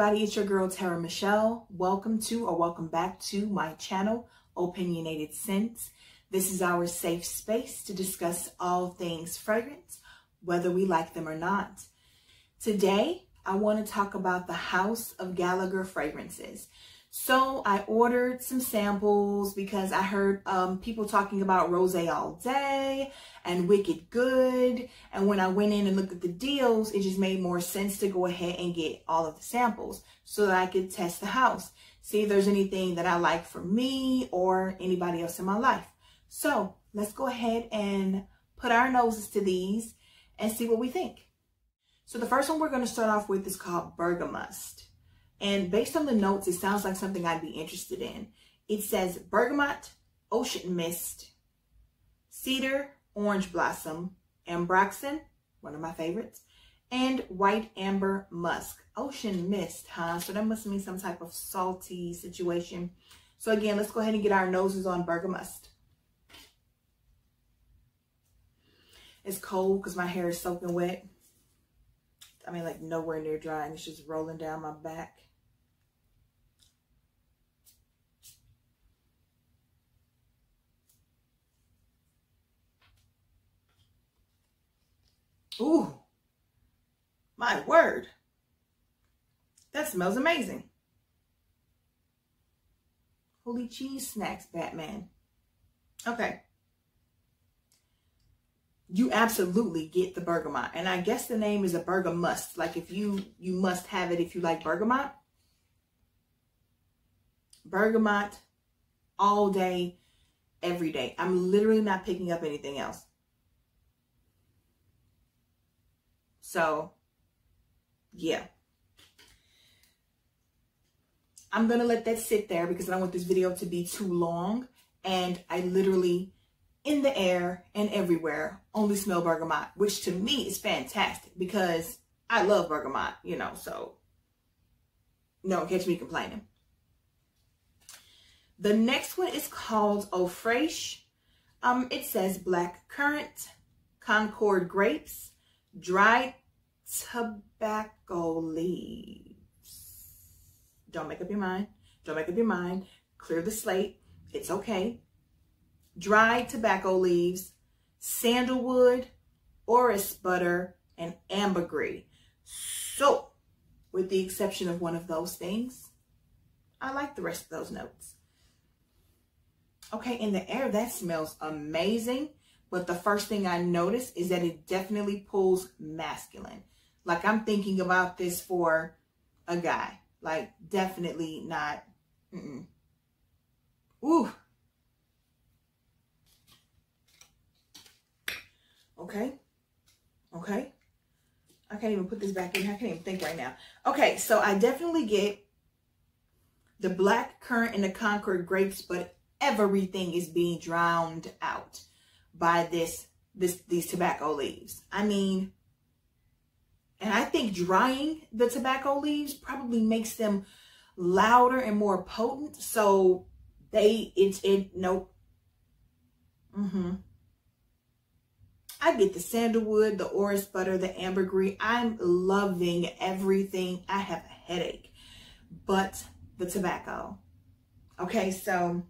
everybody, it's your girl Tara Michelle. Welcome to or welcome back to my channel, Opinionated Scents. This is our safe space to discuss all things fragrance, whether we like them or not. Today, I want to talk about the House of Gallagher Fragrances. So I ordered some samples because I heard people talking about Rosé All Dae and Wicked Good. And when I went in and looked at the deals, it just made more sense to go ahead and get all of the samples so that I could test the house, see if there's anything that I like for me or anybody else in my life. So let's go ahead and put our noses to these and see what we think. So the first one we're going to start off with is called Bergamust. And based on the notes, it sounds like something I'd be interested in. It says Bergamot, Ocean Mist, Cedar, Orange Blossom, Ambroxan, one of my favorites, and White Amber Musk. Ocean Mist, huh? So that must mean some type of salty situation. So again, let's go ahead and get our noses on Bergamust. It's cold because my hair is soaking wet. I mean, like nowhere near dry, and it's just rolling down my back. Ooh, my word. That smells amazing. Holy cheese snacks, Batman. Okay. You absolutely get the bergamot. And I guess the name is a bergamust. Like if you must have it if you like bergamot. Bergamot all day, every day. I'm literally not picking up anything else. So, yeah. I'm going to let that sit there because I don't want this video to be too long. And I literally, in the air and everywhere, only smell bergamot, which to me is fantastic because I love bergamot, you know, so don't catch me complaining. The next one is called Eau Fraiche. It says black currant, Concord grapes, dried tobacco leaves. Don't make up your mind. Don't make up your mind. Clear the slate. It's okay. Dried tobacco leaves, sandalwood, orris butter, and ambergris. So, with the exception of one of those things, I like the rest of those notes. Okay, in the air, that smells amazing. But the first thing I notice is that it definitely pulls masculine. Like I'm thinking about this for a guy. Like definitely not. Ooh. Okay. Okay. I can't even put this back in. I can't even think right now. Okay, so I definitely get the black currant and the Concord grapes, but everything is being drowned out by these tobacco leaves. I mean, and I think drying the tobacco leaves probably makes them louder and more potent. So nope. I get the sandalwood, the orris butter, the ambergris. I'm loving everything. I have a headache, but the tobacco. Okay, so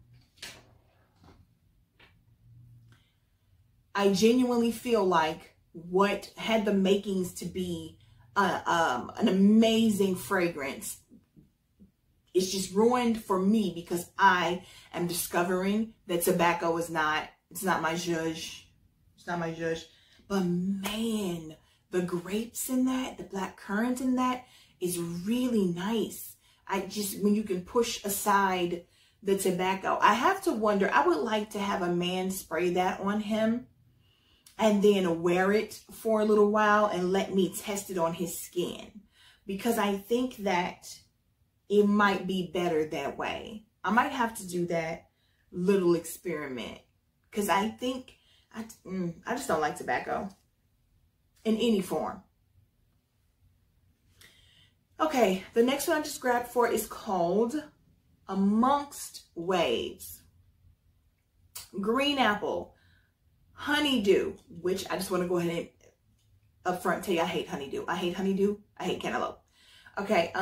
I genuinely feel like what had the makings to be an amazing fragrance is just ruined for me because I am discovering that tobacco is it's not my zhuzh. It's not my zhuzh. But man, the grapes in that, the black currant in that is really nice. When you can push aside the tobacco, I have to wonder, I would like to have a man spray that on him and then wear it for a little while and let me test it on his skin. Because I think that it might be better that way. I might have to do that little experiment. Because I think, I just don't like tobacco in any form. Okay, the next one I just grabbed for is called Amongst Waves. Green apple, honeydew, which I just want to go ahead and up front tell you I hate honeydew. I hate honeydew. I hate cantaloupe. Okay,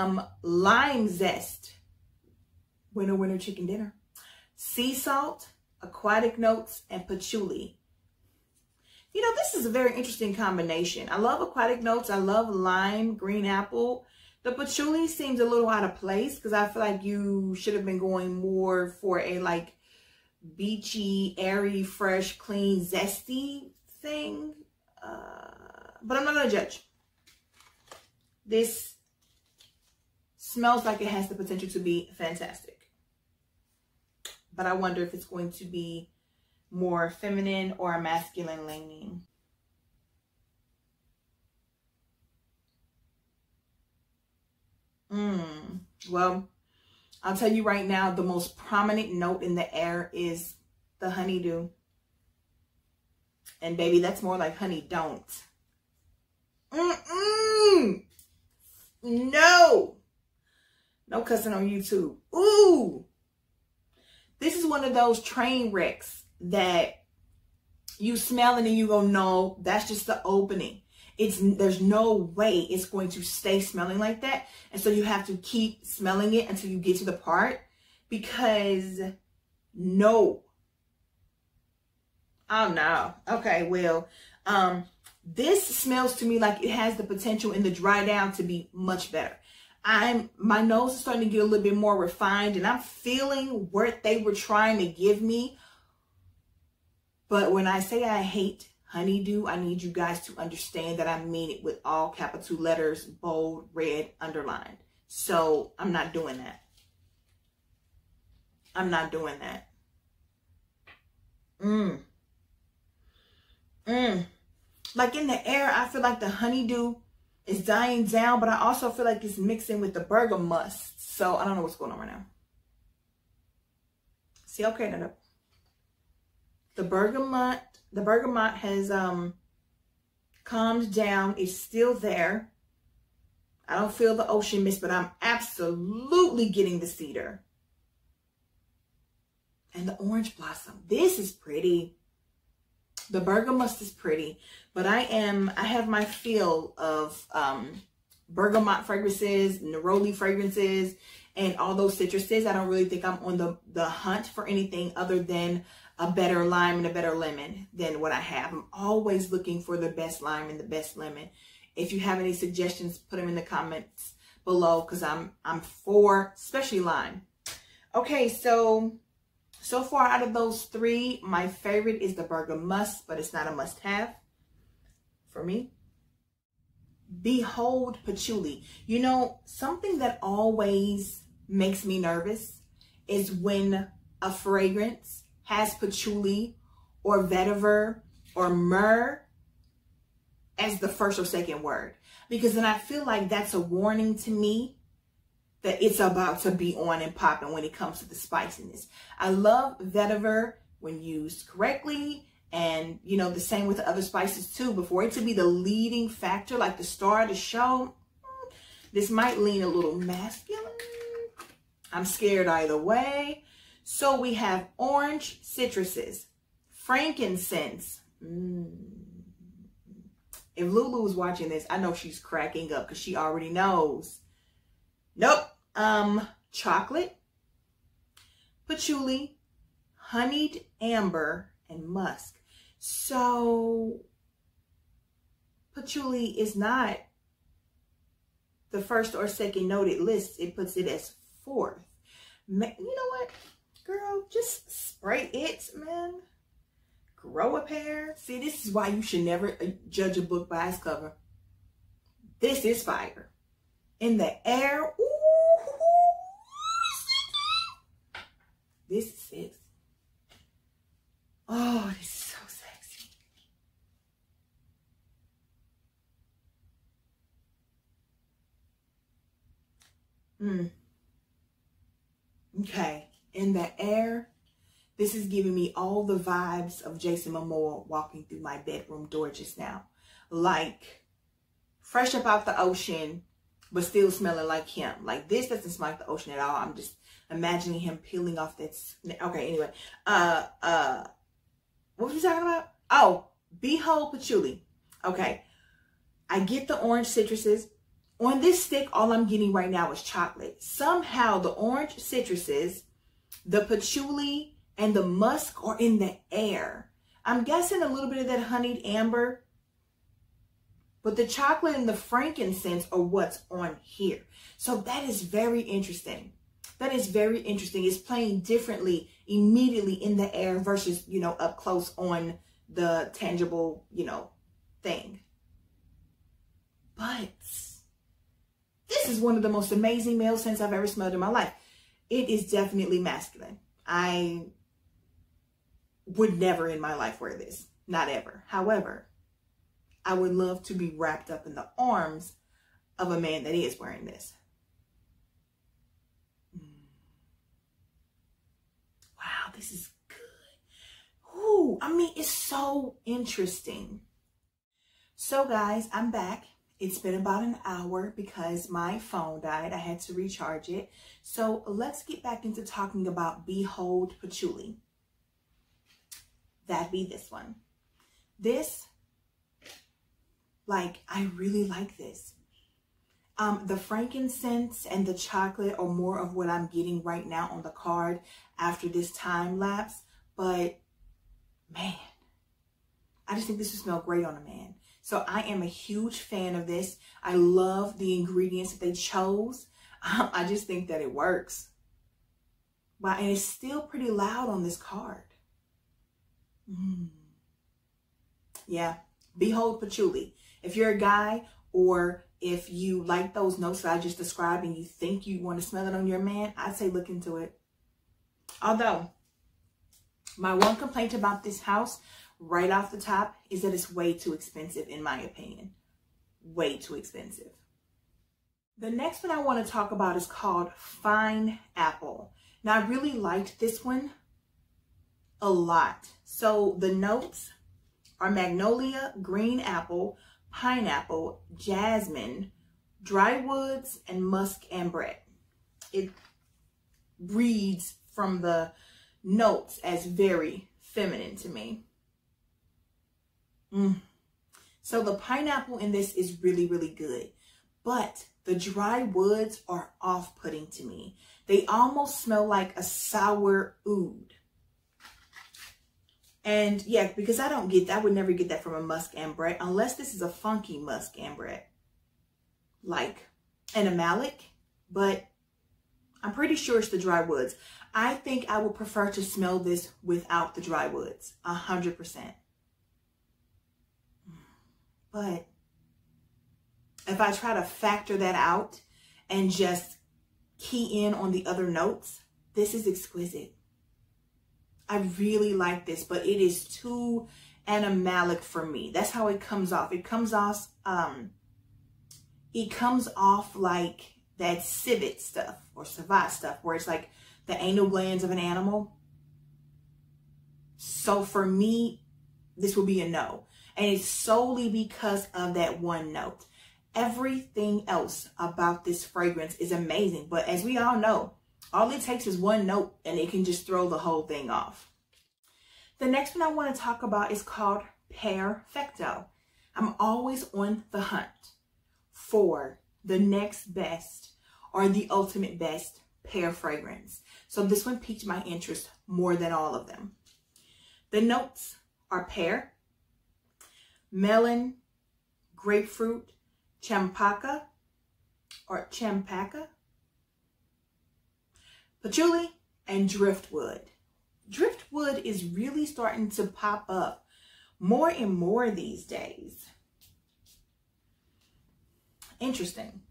lime zest. Winter, winter chicken dinner. Sea salt, aquatic notes, and patchouli. You know, this is a very interesting combination. I love aquatic notes. I love lime, green apple. The patchouli seems a little out of place because I feel like you should have been going more for a like beachy, airy, fresh, clean, zesty thing. But I'm not going to judge. This smells like it has the potential to be fantastic. But I wonder if it's going to be more feminine or masculine leaning. Well, I'll tell you right now, the most prominent note in the air is the honeydew. And baby, that's more like honey don't. No. No cussing on YouTube. Ooh. This is one of those train wrecks that you smell and then you go, no, that's just the opening. There's no way it's going to stay smelling like that. And so you have to keep smelling it until you get to the part, because no. Oh no. Okay, well, this smells to me like it has the potential in the dry down to be much better. My nose is starting to get a little bit more refined, and I'm feeling what they were trying to give me. But when I say I hate honeydew, I need you guys to understand that I mean it with all capital letters, bold, red, underlined. So I'm not doing that. I'm not doing that. Like in the air, I feel like the honeydew is dying down, but I also feel like it's mixing with the bergamust. So I don't know what's going on right now. See, okay, no. The bergamot has calmed down. It's still there. I don't feel the ocean mist, but I'm absolutely getting the cedar. And the orange blossom. This is pretty. The bergamust is pretty, but I have my fill of bergamot fragrances, neroli fragrances, and all those citruses. I don't really think I'm on the hunt for anything other than a better lime and a better lemon than what I have. I'm always looking for the best lime and the best lemon. If you have any suggestions, put them in the comments below, because I'm for especially lime. Okay, so far out of those three, my favorite is the Bergamust, but it's not a must-have for me. Behold Patchouli. You know, something that always makes me nervous is when a fragrance has patchouli or vetiver or myrrh as the first or second word, because then I feel like that's a warning to me that it's about to be on and popping when it comes to the spiciness. I love vetiver when used correctly, and you know, the same with the other spices too. Before it to be the leading factor, like the star of the show, this might lean a little masculine. I'm scared either way. So we have orange citruses, frankincense. If Lulu was watching this, I know she's cracking up because she already knows. Nope. Chocolate, patchouli, honeyed amber, and musk. So patchouli is not the first or second note it lists. It puts it as fourth. You know what, girl? Just spray it, man. Grow a pair. See, this is why you should never judge a book by its cover. This is fire. In the air, ooh. This is sexy. Oh, this is so sexy. Okay. In the air, this is giving me all the vibes of Jason Momoa walking through my bedroom door just now. Like, fresh up out the ocean, but still smelling like him. Like, this doesn't smell like the ocean at all. I'm just imagining him peeling off that. Okay, anyway. What was we talking about? Oh, Behold Patchouli. Okay. I get the orange citruses. On this stick, all I'm getting right now is chocolate. Somehow the orange citruses, the patchouli, and the musk are in the air. I'm guessing a little bit of that honeyed amber, but the chocolate and the frankincense are what's on here. So that is very interesting. That is very interesting. It's playing differently immediately in the air versus, you know, up close on the tangible, you know, thing. But this is one of the most amazing male scents I've ever smelled in my life. It is definitely masculine. I would never in my life wear this. Not ever. However, I would love to be wrapped up in the arms of a man that is wearing this. Wow, this is good. Ooh, I mean, it's so interesting. So guys, I'm back. It's been about an hour because my phone died. I had to recharge it. So let's get back into talking about Behold Patchouli. That'd be this one. This, like, I really like this. The frankincense and the chocolate are more of what I'm getting right now on the card after this time lapse. But man, I just think this would smell great on a man. So I am a huge fan of this. I love the ingredients that they chose. I just think that it works. But, and it's still pretty loud on this card. Yeah, Behold Patchouli. If you're a guy, or if you like those notes that I just described and you think you want to smell it on your man, I'd say look into it. Although, my one complaint about this house right off the top is that it's way too expensive, in my opinion. Way too expensive. The next one I want to talk about is called Fineapple. Now, I really liked this one a lot. So the notes are magnolia, green apple, pineapple, jasmine, dry woods, and musk ambrette. It reads from the notes as very feminine to me. So the pineapple in this is really, really good. But the dry woods are off-putting to me. They almost smell like a sour oud. And yeah, because I don't get that. I would never get that from a musk ambrette unless this is a funky musk ambrette, like an Malik. But I'm pretty sure it's the dry woods. I think I would prefer to smell this without the dry woods, 100%. But if I try to factor that out and just key in on the other notes, this is exquisite. I really like this, but it is too animalic for me. That's how it comes off. It comes off like that civet stuff or savat stuff, where it's like the anal glands of an animal. So for me, this will be a no. And it's solely because of that one note. Everything else about this fragrance is amazing. But as we all know, all it takes is one note and it can just throw the whole thing off. The next one I want to talk about is called Perfecto. I'm always on the hunt for the next best or the ultimate best pear fragrance. So this one piqued my interest more than all of them. The notes are pear, melon, grapefruit, champaca, patchouli, and driftwood. Driftwood is really starting to pop up more and more these days. Interesting.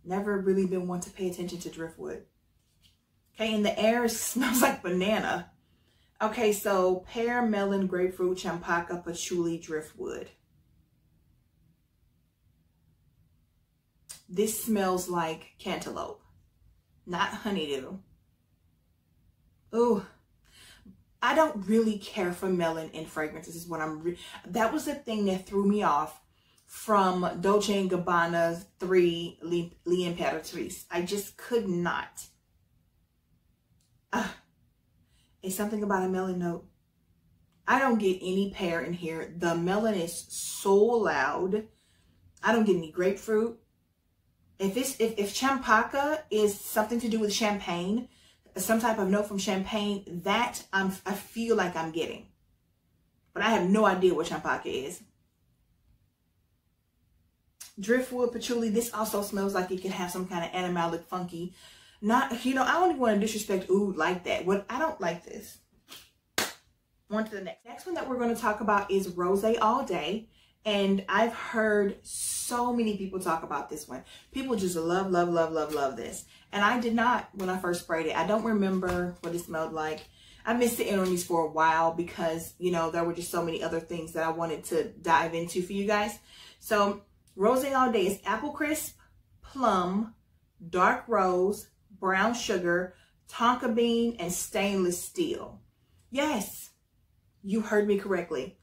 Never really been one to pay attention to driftwood. Okay, and the air smells like banana. Okay, so pear, melon, grapefruit, champaca, patchouli, driftwood. This smells like cantaloupe, not honeydew. Oh, I don't really care for melon in fragrances is what that was the thing that threw me off from Dolce & Gabbana's 3 L'Imperatrice. I just could not. It's something about a melon note. I don't get any pear in here. The melon is so loud. I don't get any grapefruit. If champaca is something to do with champagne, some type of note from champagne, that I feel like I'm getting. But I have no idea what champaca is. Driftwood patchouli, this also smells like it could have some kind of animalic funky. Not, you know, I don't even want to disrespect oud like that. I don't like this. On to the next. Next one that we're going to talk about is Rose All Dae. And I've heard so many people talk about this one. People just love, love, love, love, love this. And I did not when I first sprayed it. I don't remember what it smelled like. I missed the in on these for a while because, you know, there were just so many other things that I wanted to dive into for you guys. So Rose All Dae is apple crisp, plum, dark rose, brown sugar, tonka bean, and stainless steel. Yes, you heard me correctly.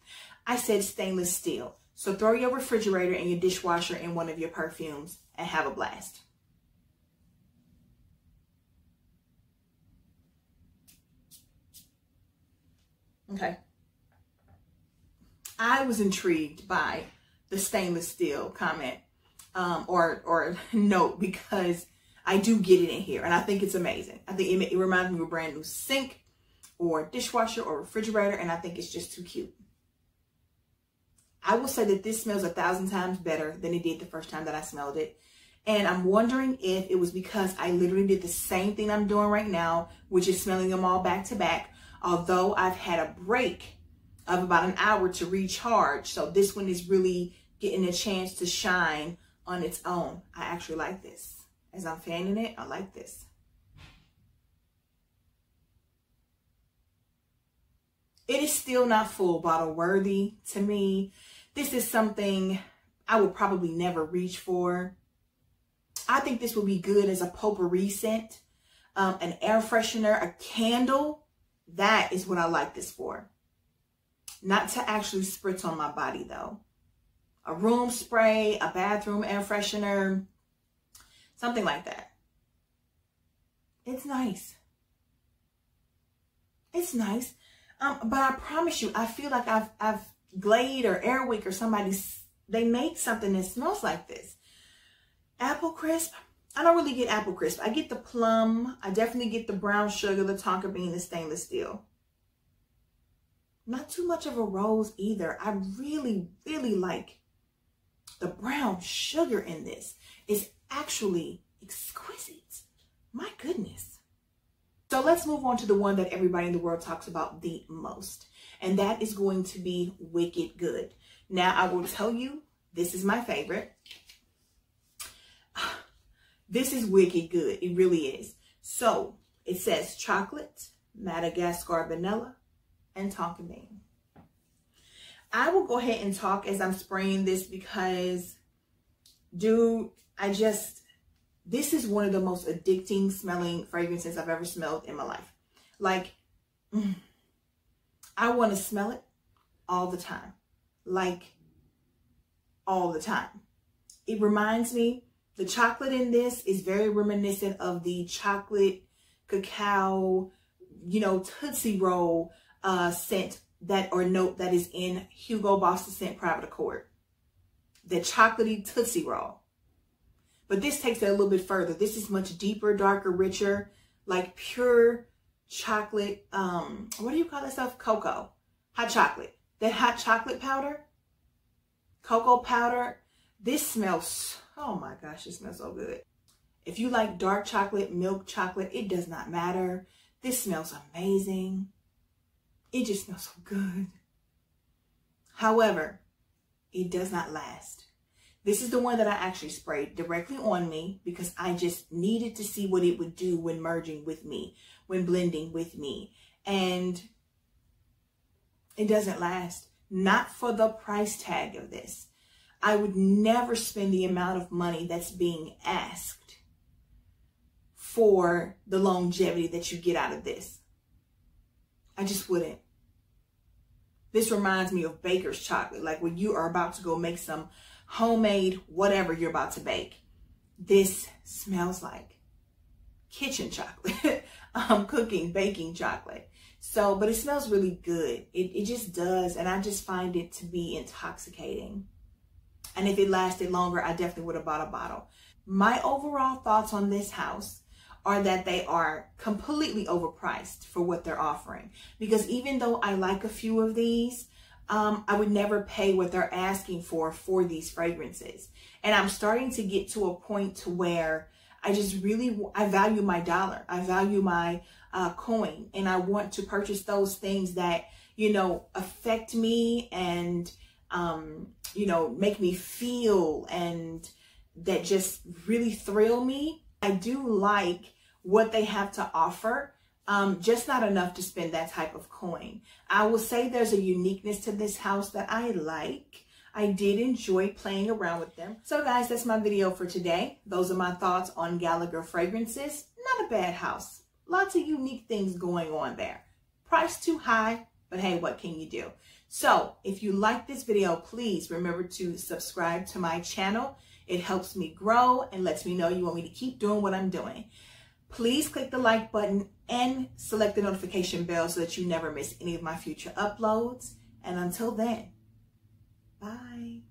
I said stainless steel. So throw your refrigerator and your dishwasher in one of your perfumes and have a blast. Okay. I was intrigued by the stainless steel comment or note because I do get it in here and I think it's amazing. I think it reminds me of a brand new sink or dishwasher or refrigerator, and I think it's just too cute. I will say that this smells 1,000 times better than it did the first time that I smelled it. And I'm wondering if it was because I literally did the same thing I'm doing right now, which is smelling them all back to back. Although I've had a break of about an hour to recharge. So this one is really getting a chance to shine on its own. I actually like this. As I'm fanning it, I like this. It is still not full bottle worthy to me. This is something I would probably never reach for. I think this would be good as a potpourri scent, an air freshener, a candle. That is what I like this for. Not to actually spritz on my body though. A room spray, a bathroom air freshener, something like that. It's nice. It's nice. But I promise you, I feel like I've Glade or Airwick or somebody, they make something that smells like this. Apple crisp. I don't really get apple crisp. I get the plum. I definitely get the brown sugar, the tonka bean, the stainless steel. Not too much of a rose either. I really, really like the brown sugar in this. It's actually exquisite. My goodness. So let's move on to the one that everybody in the world talks about the most. And that is going to be Wicked Good. Now, I will tell you, this is my favorite. This is wicked good. It really is. So it says chocolate, Madagascar vanilla, and tonka bean. I will go ahead and talk as I'm spraying this because, dude, this is one of the most addicting smelling fragrances I've ever smelled in my life. Like, I want to smell it all the time. Like, all the time. It reminds me, the chocolate in this is very reminiscent of the chocolate cacao, you know, Tootsie Roll scent that or note that is in Hugo Boss's scent Private Accord. The chocolatey Tootsie Roll. But this takes it a little bit further. This is much deeper, darker, richer, like pure chocolate. What do you call that stuff? Cocoa. Hot chocolate. That hot chocolate powder. Cocoa powder. This smells, oh my gosh, it smells so good. If you like dark chocolate, milk chocolate, it does not matter. This smells amazing. It just smells so good. However, it does not last. This is the one that I actually sprayed directly on me because I just needed to see what it would do when merging with me, when blending with me. And it doesn't last. Not for the price tag of this. I would never spend the amount of money that's being asked for the longevity that you get out of this. I just wouldn't. This reminds me of baker's chocolate, like when you are about to go make some homemade whatever you're about to bake. This smells like kitchen chocolate, cooking, baking chocolate. So, but it smells really good. It just does, and I just find it to be intoxicating. And if it lasted longer, I definitely would have bought a bottle. My overall thoughts on this house are that they are completely overpriced for what they're offering. Because even though I like a few of these, I would never pay what they're asking for these fragrances. And I'm starting to get to a point to where I value my dollar. I value my coin. And I want to purchase those things that, you know, affect me and, you know, make me feel and that just really thrill me. I do like what they have to offer, just not enough to spend that type of coin. I will say there's a uniqueness to this house that I like. I did enjoy playing around with them. So guys, that's my video for today. Those are my thoughts on Gallagher Fragrances. Not a bad house. Lots of unique things going on there. Price too high, but hey, what can you do? So if you like this video, please remember to subscribe to my channel. It helps me grow and lets me know you want me to keep doing what I'm doing. Please click the like button and select the notification bell so that you never miss any of my future uploads. And until then, bye.